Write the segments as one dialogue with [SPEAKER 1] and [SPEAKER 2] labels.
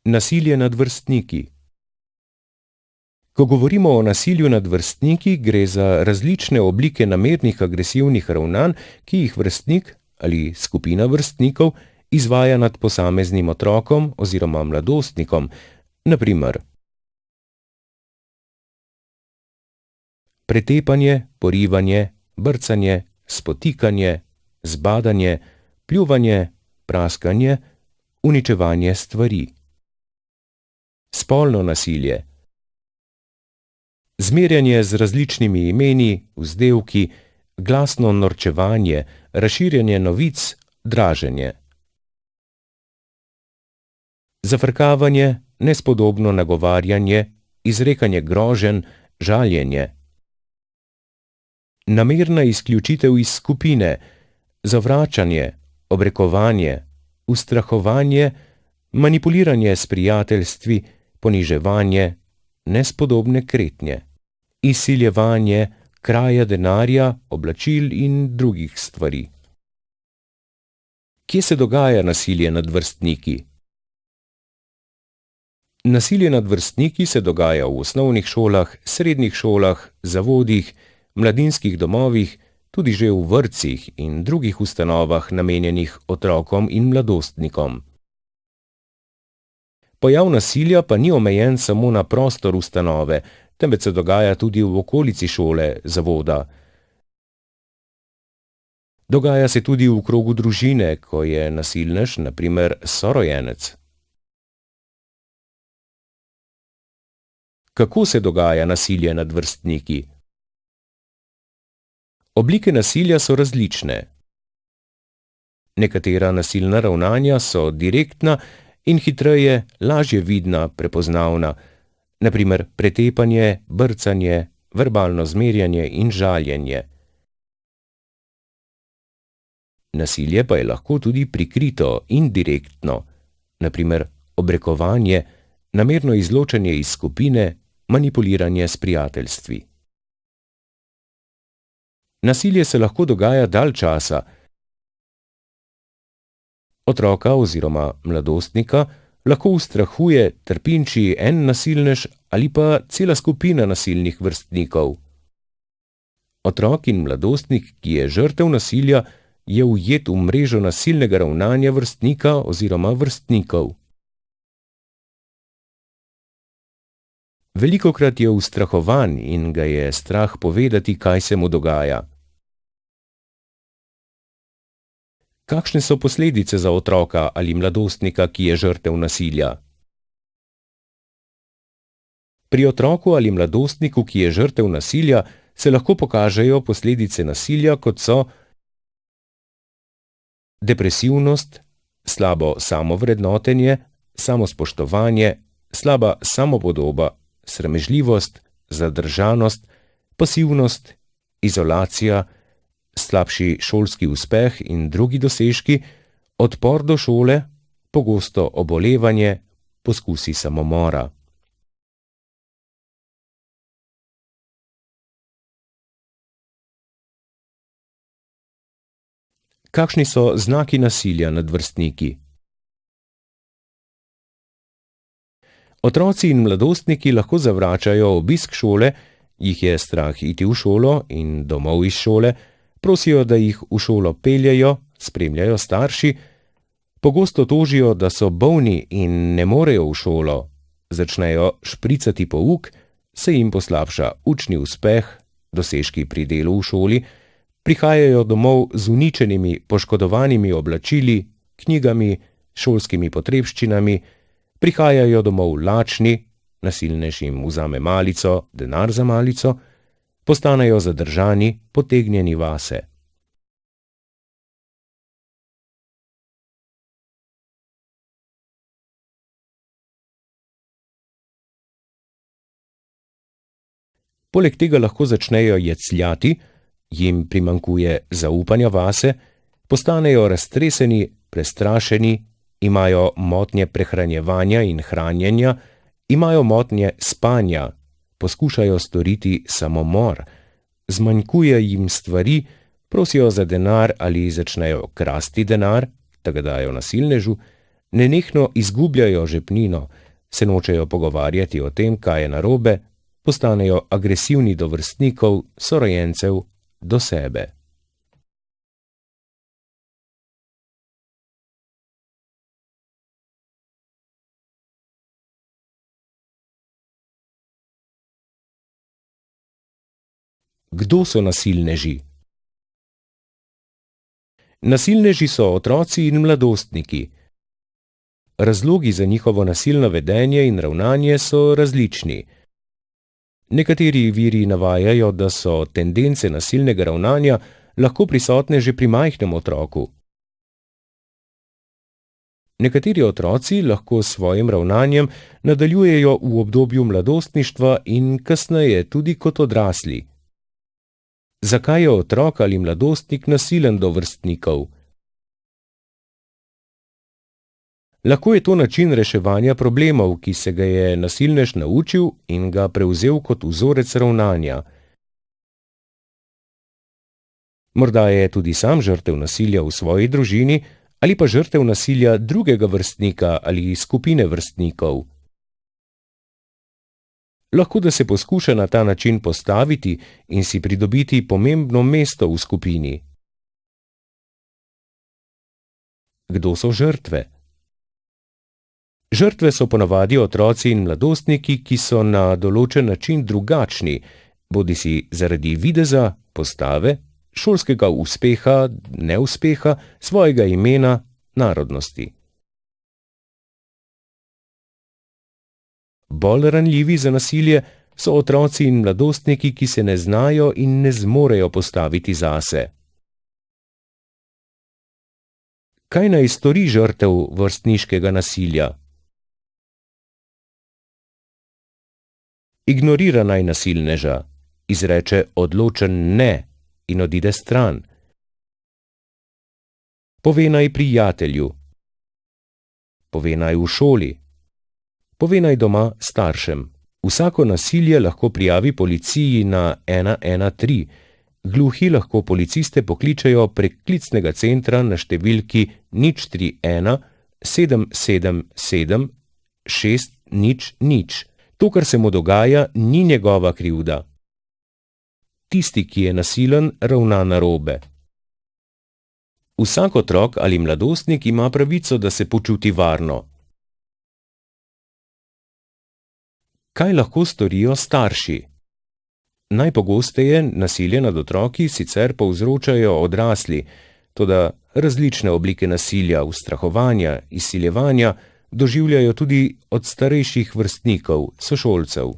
[SPEAKER 1] Nasilje nad vrstniki. Ko govorimo o nasilju nad vrstniki, gre za različne oblike namernih agresivnih ravnanj, ki jih vrstnik ali skupina vrstnikov izvaja nad posameznim otrokom oziroma mladostnikom, na primer pretepanje, porivanje, brcanje, spotikanje, zbadanje, pljuvanje, praskanje, uničevanje stvari. Spolno nasilje. Zmerjanje z različnimi imeni, vzdevki, glasno norčevanje, razširjanje novic, draženje. Zafrkavanje, nespodobno nagovarjanje, izrekanje groženj, žaljenje. Namerna izključitev iz skupine, zavračanje, obrekovanje, ustrahovanje, manipuliranje s prijateljstvi, poniževanje, nespodobne kretnje, izsiljevanje, kraja denarja, oblačil in drugih stvari. Kje se dogaja nasilje nad vrstniki? Nasilje nad vrstniki se dogaja v osnovnih šolah, srednjih šolah, zavodih, mladinskih domovih, tudi že v vrtcih in drugih ustanovah namenjenih otrokom in mladostnikom. Pojav nasilja pa ni omejen samo na prostor ustanove, temveč se dogaja tudi v okolici šole, zavoda. Dogaja se tudi v krogu družine, ko je nasilnež, na primer, sorojenec. Kako se dogaja nasilje nad vrstniki? Oblike nasilja so različne. Nekatera nasilna ravnanja so direktna in hitreje, lažje vidna, prepoznavna, na primer pretepanje, brcanje, verbalno zmerjanje in žaljenje. Nasilje pa je lahko tudi prikrito in direktno, na primer obrekovanje, namerno izločanje iz skupine, manipuliranje s prijateljstvi. Nasilje se lahko dogaja dalj časa. Otroka oziroma mladostnika lahko ustrahuje, trpinči en nasilnež ali pa cela skupina nasilnih vrstnikov. Otrok in mladostnik, ki je žrtev nasilja, je ujet v mrežo nasilnega ravnanja vrstnika oziroma vrstnikov. Velikokrat je ustrahovan in ga je strah povedati, kaj se mu dogaja. Kakšne so posledice za otroka ali mladostnika, ki je žrtev nasilja? Pri otroku ali mladostniku, ki je žrtev nasilja, se lahko pokažejo posledice nasilja, kot so depresivnost, slabo samovrednotenje, samospoštovanje, slaba samopodoba, sramežljivost, zadržanost, pasivnost, izolacija, slabši šolski uspeh in drugi dosežki, odpor do šole, pogosto obolevanje, poskusi samomora. Kakšni so znaki nasilja nad vrstniki? Otroci in mladostniki lahko zavračajo obisk šole, jih je strah iti v šolo in domov iz šole, prosijo, da jih v šolo peljejo, spremljajo starši, pogosto tožijo, da so bolni in ne morejo v šolo, začnejo špricati pouk, se jim poslabša učni uspeh, dosežki pri delu v šoli, prihajajo domov z uničenimi, poškodovanimi oblačili, knjigami, šolskimi potrebščinami, prihajajo domov lačni, nasilnež jim vzame malico, denar za malico, postanejo zadržani, potegnjeni vase. Poleg tega lahko začnejo jecljati, jim primanjkuje zaupanja vase, postanejo raztreseni, prestrašeni, imajo motnje prehranjevanja in hranjenja, imajo motnje spanja, poskušajo storiti samomor, zmanjkuje jim stvari, prosijo za denar ali začnejo krasti denar, da ga dajo nasilnežu, Nenehno izgubljajo žepnino, se nočejo pogovarjati o tem, kaj je narobe, postanejo agresivni do vrstnikov, sorojencev, do sebe. Kdo so nasilneži? Nasilneži so otroci in mladostniki. Razlogi za njihovo nasilno vedenje in ravnanje so različni. Nekateri viri navajajo, da so tendence nasilnega ravnanja lahko prisotne že pri majhnem otroku. Nekateri otroci lahko s svojim ravnanjem nadaljujejo v obdobju mladostništva in kasneje tudi kot odrasli. Zakaj je otrok ali mladostnik nasilen do vrstnikov? Lahko je to način reševanja problemov, ki se ga je nasilnež naučil in ga prevzel kot vzorec ravnanja. Morda je tudi sam žrtev nasilja v svoji družini ali pa žrtev nasilja drugega vrstnika ali skupine vrstnikov. Lahko da se poskuša na ta način postaviti in si pridobiti pomembno mesto v skupini. Kdo so žrtve? Žrtve so ponavadi otroci in mladostniki, ki so na določen način drugačni, bodisi zaradi videza, postave, šolskega uspeha, neuspeha, svojega imena, narodnosti. Bolj ranljivi za nasilje so otroci in mladostniki, ki se ne znajo in ne zmorejo postaviti zase. Kaj naj stori žrtev vrstniškega nasilja? Ignorira naj nasilneža, izreče odločen ne in odide stran. Pove naj prijatelju. Pove naj v šoli. Pove naj doma staršem. Vsako nasilje lahko prijavi policiji na 113. Gluhi lahko policiste pokličejo prek klicnega centra na številki 031 777 600. To, kar se mu dogaja, ni njegova krivda. Tisti, ki je nasilen, ravna narobe. Vsak otrok ali mladostnik ima pravico, da se počuti varno. Kaj lahko storijo starši? Najpogosteje nasilje nad otroki sicer povzročajo odrasli, toda različne oblike nasilja, ustrahovanja, izsiljevanja doživljajo tudi od starejših vrstnikov, sošolcev.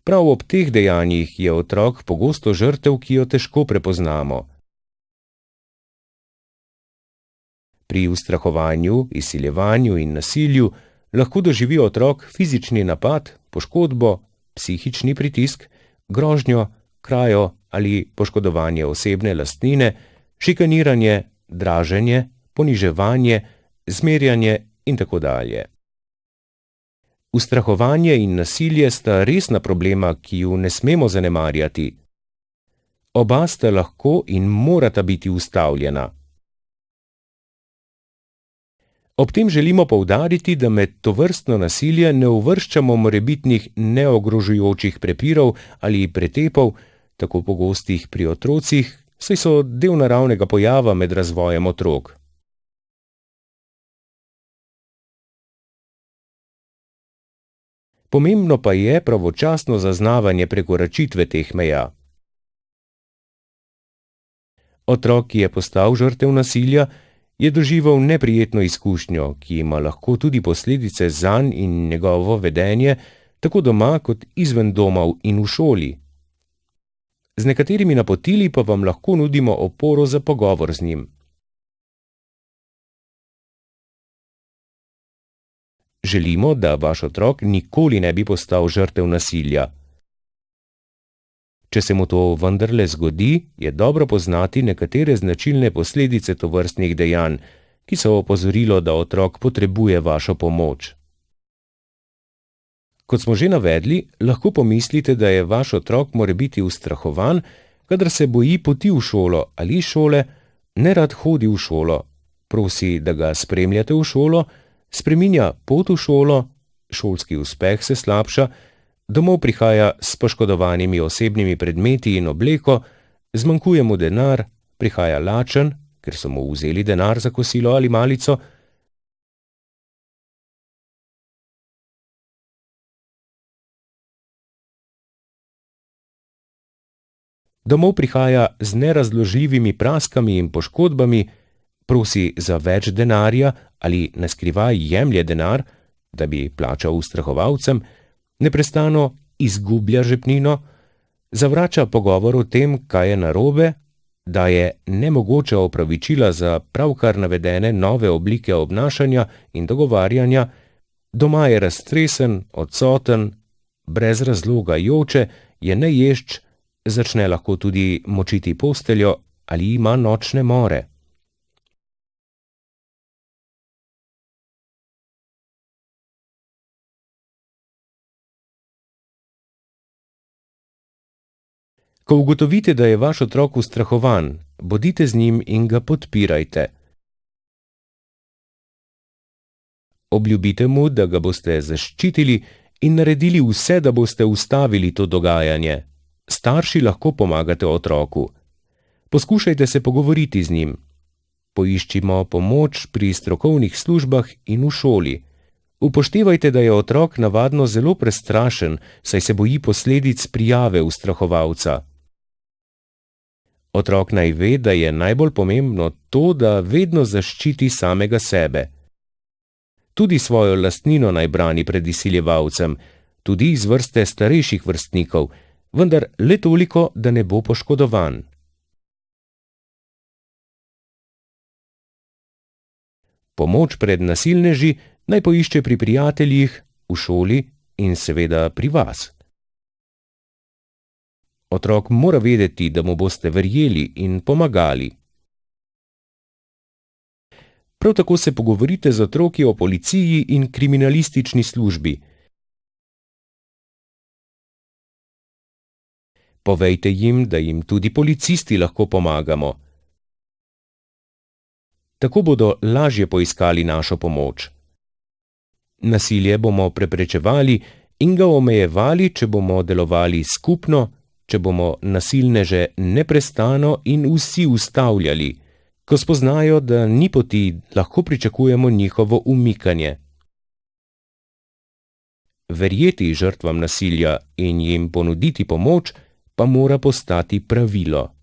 [SPEAKER 1] Prav ob teh dejanjih je otrok pogosto žrtev, ki jo težko prepoznamo. Pri ustrahovanju, izsiljevanju in nasilju lahko doživi otrok fizični napad, poškodbo, psihični pritisk, grožnjo, krajo ali poškodovanje osebne lastnine, šikaniranje, draženje, poniževanje, zmerjanje in tako dalje. Ustrahovanje in nasilje sta resna problema, ki ju ne smemo zanemarjati. Oba sta lahko in morata biti ustavljena. Ob tem želimo poudariti, da med tovrstno nasilje ne uvrščamo morebitnih neogrožujočih prepirov ali pretepov, tako pogostih pri otrocih, saj so del naravnega pojava med razvojem otrok. Pomembno pa je pravočasno zaznavanje prekoračitve teh meja. Otrok, ki je postal žrtev nasilja, je doživel neprijetno izkušnjo, ki ima lahko tudi posledice zanj in njegovo vedenje, tako doma kot izven domov in v šoli. Z nekaterimi napotili pa vam lahko nudimo oporo za pogovor z njim. Želimo, da vaš otrok nikoli ne bi postal žrtev nasilja. Če se mu to vendarle zgodi, je dobro poznati nekatere značilne posledice tovrstnih dejanj, ki so opozorilo, da otrok potrebuje vašo pomoč. Kot smo že navedli, lahko pomislite, da je vaš otrok morebiti ustrahovan, kadar se boji poti v šolo ali iz šole, nerad hodi v šolo, prosi, da ga spremljate v šolo, spreminja pot v šolo, šolski uspeh se slabša, domov prihaja s poškodovanimi osebnimi predmeti in obleko, zmanjkuje mu denar, prihaja lačen, ker so mu vzeli denar za kosilo ali malico, domov prihaja z nerazložljivimi praskami in poškodbami, prosi za več denarja ali naskrivaj jemlje denar, da bi plačal ustrahovalcem, neprestano izgublja žepnino, zavrača pogovor o tem, kaj je narobe, daje nemogoča opravičila za pravkar navedene nove oblike obnašanja in dogovarjanja, doma je raztresen, odsoten, brez razloga joče, je neješč, začne lahko tudi močiti posteljo ali ima nočne more. Ko ugotovite, da je vaš otrok ustrahovan, bodite z njim in ga podpirajte. Obljubite mu, da ga boste zaščitili in naredili vse, da boste ustavili to dogajanje. Starši lahko pomagate otroku. Poskušajte se pogovoriti z njim. Poiščimo pomoč pri strokovnih službah in v šoli. Upoštevajte, da je otrok navadno zelo prestrašen, saj se boji posledic prijave ustrahovalca. Otrok naj ve, da je najbolj pomembno to, da vedno zaščiti samega sebe. Tudi svojo lastnino naj brani pred izsiljevalcem, tudi iz vrste starejših vrstnikov, vendar le toliko, da ne bo poškodovan. Pomoč pred nasilneži naj poišče pri prijateljih, v šoli in seveda pri vas. Otrok mora vedeti, da mu boste verjeli in pomagali. Prav tako se pogovorite z otroki o policiji in kriminalistični službi. Povejte jim, da jim tudi policisti lahko pomagamo. Tako bodo lažje poiskali našo pomoč. Nasilje bomo preprečevali in ga omejevali, če bomo delovali skupno, če bomo nasilneže neprestano in vsi ustavljali. Ko spoznajo, da ni poti, lahko pričakujemo njihovo umikanje. Verjeti žrtvam nasilja in jim ponuditi pomoč pa mora postati pravilo.